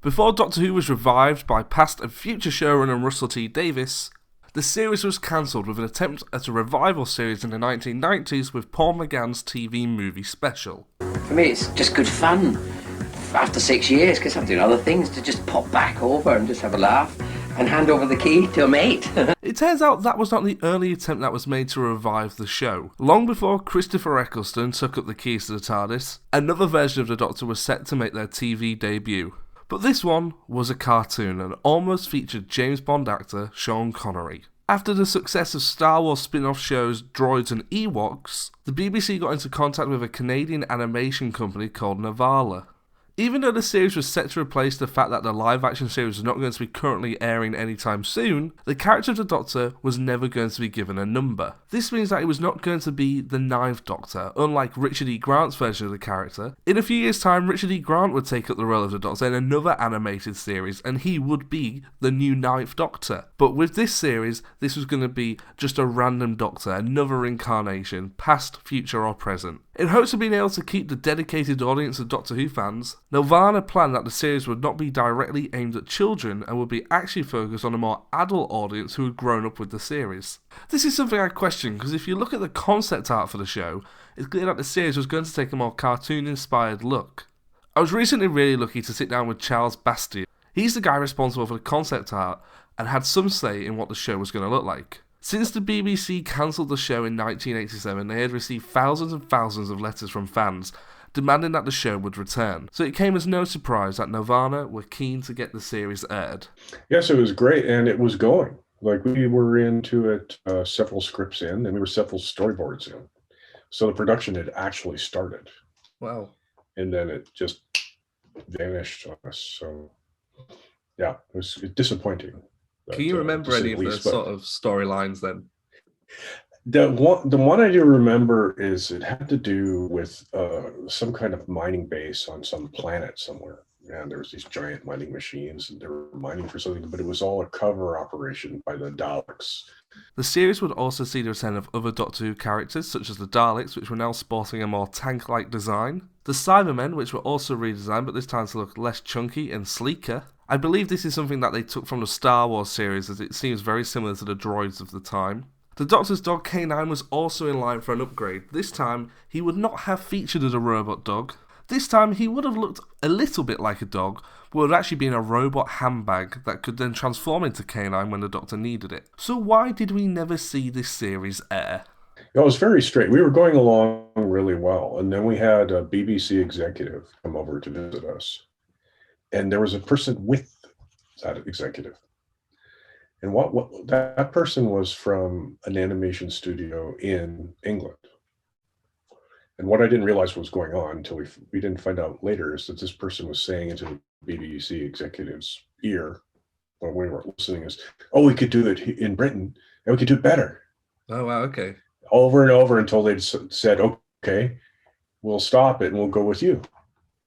Before Doctor Who was revived by past and future showrunner Russell T Davies, the series was cancelled with an attempt at a revival series in the 1990s with Paul McGann's TV movie special. For me, it's just good fun. After 6 years, because I'm doing other things, to just pop back over and just have a laugh and hand over the key to a mate. It turns out that was not the only attempt that was made to revive the show. Long before Christopher Eccleston took up the keys to the TARDIS, another version of the Doctor was set to make their TV debut. But this one was a cartoon and almost featured James Bond actor Sean Connery. After the success of Star Wars spin-off shows Droids and Ewoks, the BBC got into contact with a Canadian animation company called Navala. Even though the series was set to replace the fact that the live-action series was not going to be currently airing anytime soon, the character of the Doctor was never going to be given a number. This means that it was not going to be the Ninth Doctor, unlike Richard E. Grant's version of the character. In a few years' time, Richard E. Grant would take up the role of the Doctor in another animated series, and he would be the new Ninth Doctor. But with this series, this was going to be just a random Doctor, another incarnation, past, future, or present. In hopes of being able to keep the dedicated audience of Doctor Who fans, Nelvana planned that the series would not be directly aimed at children and would be actually focused on a more adult audience who had grown up with the series. This is something I question because if you look at the concept art for the show, it's clear that the series was going to take a more cartoon-inspired look. I was recently really lucky to sit down with Charles Bastian. He's the guy responsible for the concept art and had some say in what the show was going to look like. Since the BBC cancelled the show in 1987, they had received thousands and thousands of letters from fans demanding that the show would return. So it came as no surprise that Nelvana were keen to get the series aired. Yes, it was great, and it was going. Like, we were into it several scripts in, and we were several storyboards in. So the production had actually started. Wow. And then it just vanished on us. So, yeah, it was disappointing. Can you remember any of the sort of storylines then? The one I do remember is it had to do with some kind of mining base on some planet somewhere. And there was these giant mining machines, and they were mining for something, but it was all a cover operation by the Daleks. The series would also see the return of other Doctor Who characters, such as the Daleks, which were now sporting a more tank-like design. The Cybermen, which were also redesigned, but this time to look less chunky and sleeker. I believe this is something that they took from the Star Wars series, as it seems very similar to the droids of the time. The Doctor's dog K9 was also in line for an upgrade. This time, he would not have featured as a robot dog. This time, he would have looked a little bit like a dog, but would have actually been a robot handbag that could then transform into K9 when the Doctor needed it. So why did we never see this series air? It was very straight. We were going along really well, and then we had a BBC executive come over to visit us. And there was a person with that executive. And what that person was from an animation studio in England. And what I didn't realize was going on until we didn't find out later is that this person was saying into the BBC executive's ear when we were listening is, oh, we could do it in Britain and we could do it better. Oh, wow, okay. Over and over until they said, okay, we'll stop it and we'll go with you.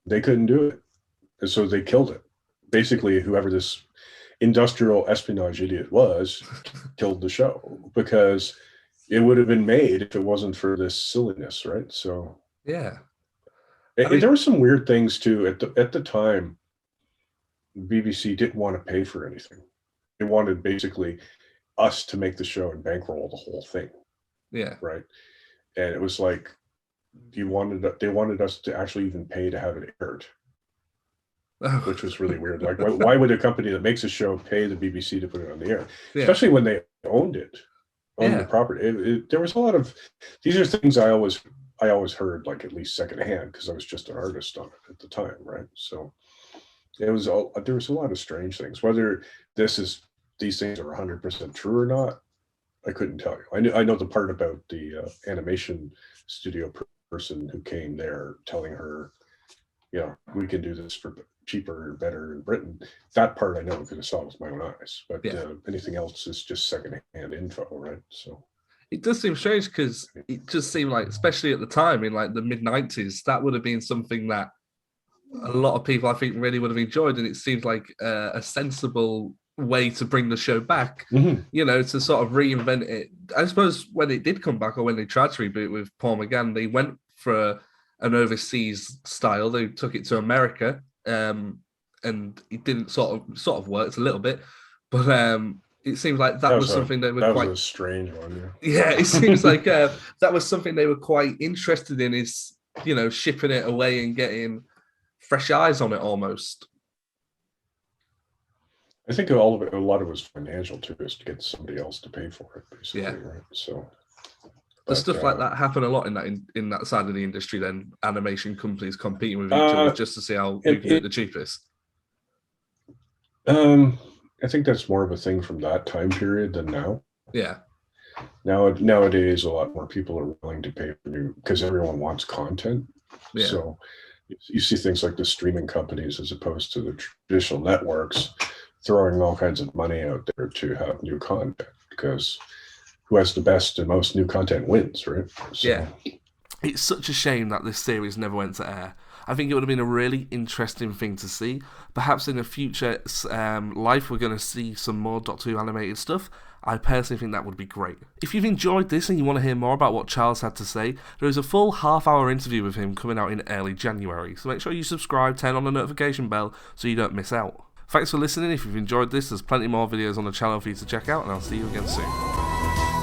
They couldn't do it. And so they killed it. Basically, whoever this industrial espionage idiot was killed the show because it would have been made if it wasn't for this silliness, right? So yeah, there were some weird things too. At the time, BBC didn't want to pay for anything. They wanted basically us to make the show and bankroll the whole thing. Yeah, right. And it was like they wanted us to actually even pay to have it aired. Which was really weird. Like, why would a company that makes a show pay the BBC to put it on the air? Yeah. Especially when they owned it, the property. There was a lot of these are things I always heard, like, at least secondhand, because I was just an artist on it at the time, right? So there was a lot of strange things. Whether these things are 100% true or not, I couldn't tell you. I know the part about the animation studio person who came there telling her, we can do this for cheaper or better in Britain. That part I know because I saw it with my own eyes. But anything else is just secondhand info, right? So it does seem strange because it just seemed like, especially at the time in like the mid-90s, that would have been something that a lot of people I think really would have enjoyed, and it seems like a sensible way to bring the show back, to sort of reinvent it. I suppose when it did come back, or when they tried to reboot it with Paul McGann, they went for an overseas style. They took it to America, and it didn't sort of worked a little bit, but it seems like that was something they were that quite was a strange one. yeah. It seems like that was something they were quite interested in, is shipping it away and getting fresh eyes on it almost. I think a lot of it was financial too, is to get somebody else to pay for it, basically, Yeah. right? So the stuff like that happen a lot in that side of the industry. Then animation companies competing with each other just to see who can do it the cheapest. I think that's more of a thing from that time period than now. Yeah. Nowadays, a lot more people are willing to pay for new, because everyone wants content. Yeah. So you see things like the streaming companies, as opposed to the traditional networks, throwing all kinds of money out there to have new content, because who has the best and most new content wins, right? So. Yeah. It's such a shame that this series never went to air. I think it would have been a really interesting thing to see. Perhaps in a future life, we're going to see some more Doctor Who animated stuff. I personally think that would be great. If you've enjoyed this and you want to hear more about what Charles had to say, there is a full half-hour interview with him coming out in early January. So make sure you subscribe, turn on the notification bell so you don't miss out. Thanks for listening. If you've enjoyed this, there's plenty more videos on the channel for you to check out, and I'll see you again soon.